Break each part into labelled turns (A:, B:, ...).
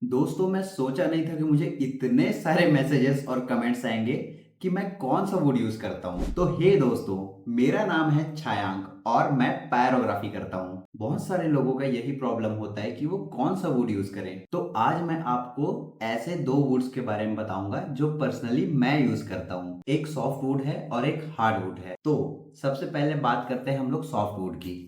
A: दोस्तों मैं सोचा नहीं था कि मुझे इतने सारे मैसेजेस और कमेंट्स आएंगे कि मैं कौन सा वुड यूज करता हूँ। तो हे दोस्तों, मेरा नाम है छायांक और मैं पायरोग्राफी करता हूँ। बहुत सारे लोगों का यही प्रॉब्लम होता है कि वो कौन सा वुड यूज करें। तो आज मैं आपको ऐसे दो वुड्स के बारे में बताऊंगा जो पर्सनली मैं यूज करता हूँ। एक सॉफ्ट वुड है और एक हार्ड वुड है। तो सबसे पहले बात करते हैं हम लोग सॉफ्ट वुड की।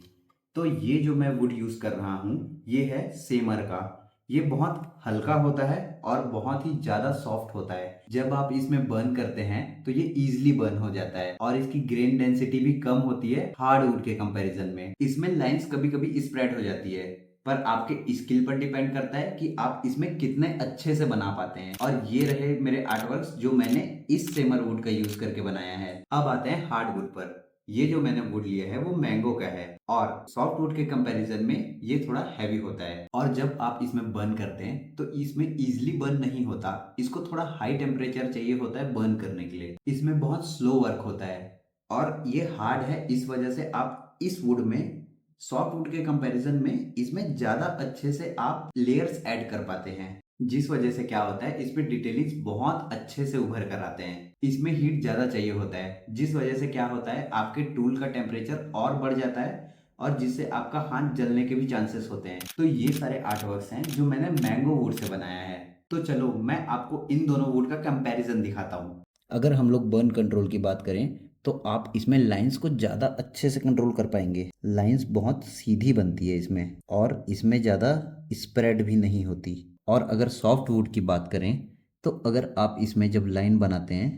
A: तो ये जो मैं वुड यूज कर रहा हूँ ये है सेमर का। ये बहुत हल्का होता है और बहुत ही ज्यादा सॉफ्ट होता है। जब आप इसमें बर्न करते हैं तो ये इजीली बर्न हो जाता है और इसकी ग्रेन डेंसिटी भी कम होती है हार्डवुड के कंपैरिजन में। इसमें लाइंस कभी कभी स्प्रेड हो जाती है, पर आपके स्किल पर डिपेंड करता है कि आप इसमें कितने अच्छे से बना पाते हैं। और ये रहे मेरे आर्टवर्क्स जो मैंने इस सेमर वुड का यूज करके बनाया है। अब आते हैं हार्डवुड पर। ये जो मैंने वुड लिया है वो मैंगो का है और सॉफ्ट वुड के कंपैरिजन में ये थोड़ा हैवी होता है। और जब आप इसमें बर्न करते हैं तो इसमें इजीली बर्न नहीं होता। इसको थोड़ा हाई टेम्परेचर चाहिए होता है बर्न करने के लिए। इसमें बहुत स्लो वर्क होता है और ये हार्ड है। इस वजह से आप इस वुड में सॉफ्ट वुड के कंपैरिजन में इसमें ज्यादा अच्छे से आप लेयर्स ऐड कर पाते हैं। जिस वजह से क्या होता है, इसमें डिटेलिंग्स बहुत अच्छे से उभर कर आते हैं। इसमें हीट ज्यादा चाहिए होता है, जिस वजह से क्या होता है आपके टूल का टेम्परेचर और बढ़ जाता है और जिससे आपका हाथ जलने के भी चांसेस होते हैं। तो ये सारे आर्टवर्क्स हैं जो मैंने मैंगो वुड से बनाया है। तो चलो मैं आपको इन दोनों वुड का कंपैरिजन दिखाता हूँ। अगर हम लोग बर्न कंट्रोल की बात करें तो आप इसमें लाइंस को ज़्यादा अच्छे से कंट्रोल कर पाएंगे। लाइंस बहुत सीधी बनती है इसमें और इसमें ज़्यादा स्प्रेड भी नहीं होती। और अगर सॉफ्ट वुड की बात करें तो अगर आप इसमें जब लाइन बनाते हैं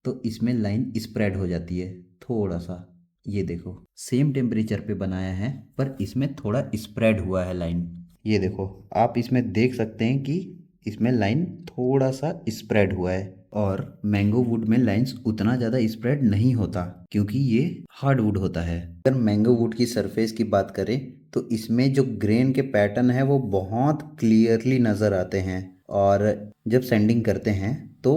A: तो इसमें लाइन स्प्रेड हो जाती है थोड़ा सा। ये देखो, सेम टेम्परेचर पे बनाया है पर इसमें थोड़ा स्प्रेड हुआ है लाइन। ये देखो, आप इसमें देख सकते हैं कि इसमें लाइन थोड़ा सा स्प्रेड हुआ है। और मैंगो वुड में लाइंस उतना ज़्यादा स्प्रेड नहीं होता क्योंकि ये हार्ड वुड होता है। अगर मैंगो वुड की सरफेस की बात करें तो इसमें जो ग्रेन के पैटर्न है वो बहुत क्लियरली नज़र आते हैं। और जब सैंडिंग करते हैं तो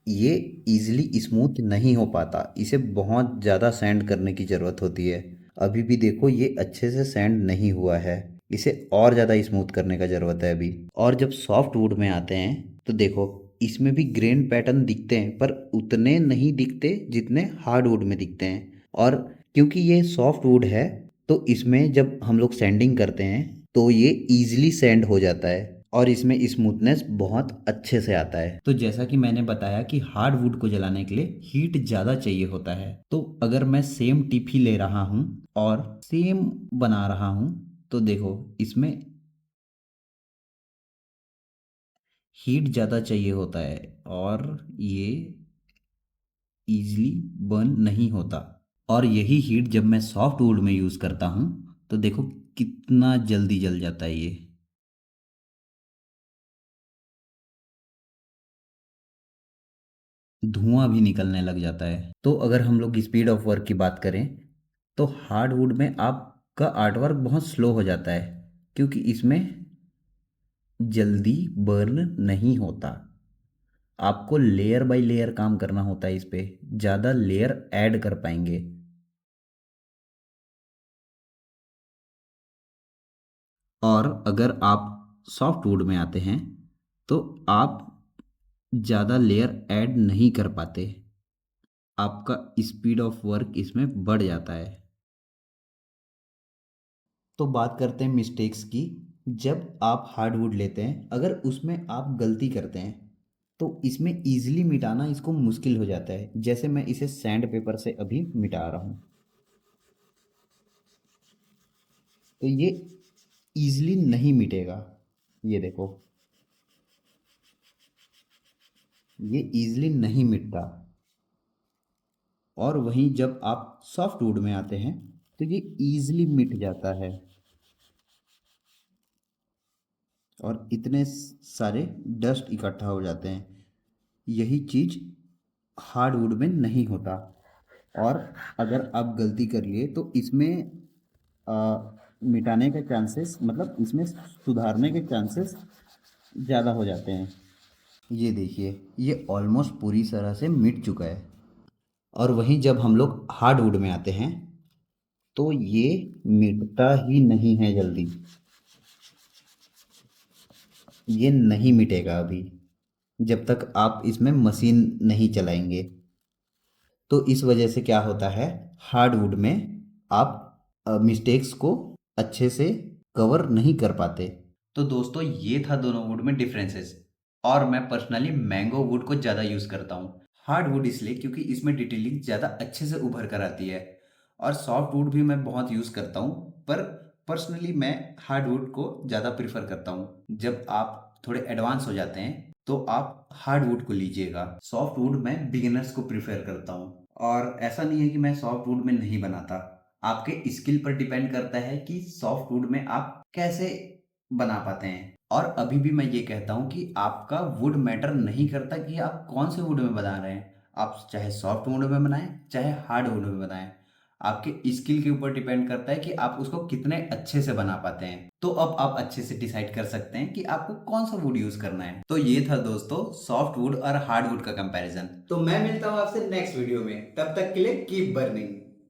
A: ये इजीली स्मूथ नहीं हो पाता। इसे बहुत ज़्यादा सैंड करने की ज़रूरत होती है। अभी भी देखो ये अच्छे से सैंड नहीं हुआ है। इसे और ज़्यादा स्मूथ करने का ज़रूरत है अभी। और जब सॉफ्ट वुड में आते हैं तो देखो इसमें भी ग्रेन पैटर्न दिखते हैं पर उतने नहीं दिखते जितने हार्ड वुड में दिखते हैं। और क्योंकि ये सॉफ्ट वुड है तो इसमें जब हम लोग सैंडिंग करते हैं तो ये ईजिली सैंड हो जाता है और इसमें स्मूथनेस बहुत अच्छे से आता है। तो जैसा कि मैंने बताया कि हार्ड वुड को जलाने के लिए हीट ज़्यादा चाहिए होता है। तो अगर मैं सेम टिप ही ले रहा हूँ और सेम बना रहा हूँ तो देखो इसमें हीट ज़्यादा चाहिए होता है और ये इजीली बर्न नहीं होता। और यही हीट जब मैं सॉफ्ट वुड में यूज़ करता हूँ तो देखो कितना जल्दी जल जाता है ये। धुआं भी निकलने लग जाता है। तो अगर हम लोग स्पीड ऑफ वर्क की बात करें तो हार्डवुड में आपका आर्टवर्क बहुत स्लो हो जाता है क्योंकि इसमें जल्दी बर्न नहीं होता। आपको लेयर बाय लेयर काम करना होता है। इस पे ज़्यादा लेयर ऐड कर पाएंगे। और अगर आप सॉफ्ट वुड में आते हैं तो आप ज़्यादा लेयर ऐड नहीं कर पाते। आपका स्पीड ऑफ वर्क इसमें बढ़ जाता है। तो बात करते हैं मिस्टेक्स की। जब आप हार्डवुड लेते हैं अगर उसमें आप गलती करते हैं तो इसमें इजीली मिटाना इसको मुश्किल हो जाता है। जैसे मैं इसे सैंड पेपर से अभी मिटा रहा हूँ तो ये इजीली नहीं मिटेगा। ये देखो, ये इजीली नहीं मिटता। और वहीं जब आप सॉफ्ट वुड में आते हैं तो ये इजीली मिट जाता है और इतने सारे डस्ट इकट्ठा हो जाते हैं। यही चीज़ हार्डवुड में नहीं होता। और अगर आप गलती कर लिए तो इसमें मिटाने के चांसेस, मतलब इसमें सुधारने के चांसेस ज़्यादा हो जाते हैं। ये देखिए, ये ऑलमोस्ट पूरी तरह से मिट चुका है। और वहीं जब हम लोग हार्डवुड में आते हैं तो ये मिटता ही नहीं है जल्दी। ये नहीं मिटेगा अभी, जब तक आप इसमें मशीन नहीं चलाएंगे। तो इस वजह से क्या होता है, हार्डवुड में आप मिस्टेक्स को अच्छे से कवर नहीं कर पाते। तो दोस्तों ये था दोनों वुड में डिफरेंसेस। और मैं पर्सनली मैंगो वुड को ज़्यादा यूज़ करता हूँ। हार्डवुड इसलिए क्योंकि इसमें डिटेलिंग ज़्यादा अच्छे से उभर कर आती है। और सॉफ्ट वुड भी मैं बहुत यूज़ करता हूँ, पर पर्सनली मैं हार्डवुड को ज़्यादा प्रिफर करता हूँ। जब आप थोड़े एडवांस हो जाते हैं तो आप हार्डवुड को लीजिएगा। सॉफ्ट वुड मैं बिगिनर्स को प्रिफर करता हूँ। और ऐसा नहीं है कि मैं सॉफ्ट वुड में नहीं बनाता, आपके स्किल पर डिपेंड करता है कि सॉफ्ट वुड में आप कैसे बना पाते हैं। और अभी भी मैं ये कहता हूँ कि आपका वुड मैटर नहीं करता कि आप कौन से वुड में बना रहे हैं। आप चाहे सॉफ्ट वुड में बनाएं चाहे हार्ड वुड में बनाएं, आपके स्किल के ऊपर डिपेंड करता है कि आप उसको कितने अच्छे से बना पाते हैं। तो अब आप अच्छे से डिसाइड कर सकते हैं कि आपको कौन सा वुड यूज करना है। तो ये था दोस्तों सॉफ्ट वुड और हार्ड वुड का कंपैरिजन। तो मैं मिलता हूँ आपसे नेक्स्ट वीडियो में, तब तक के लिए कीप बर्निंग।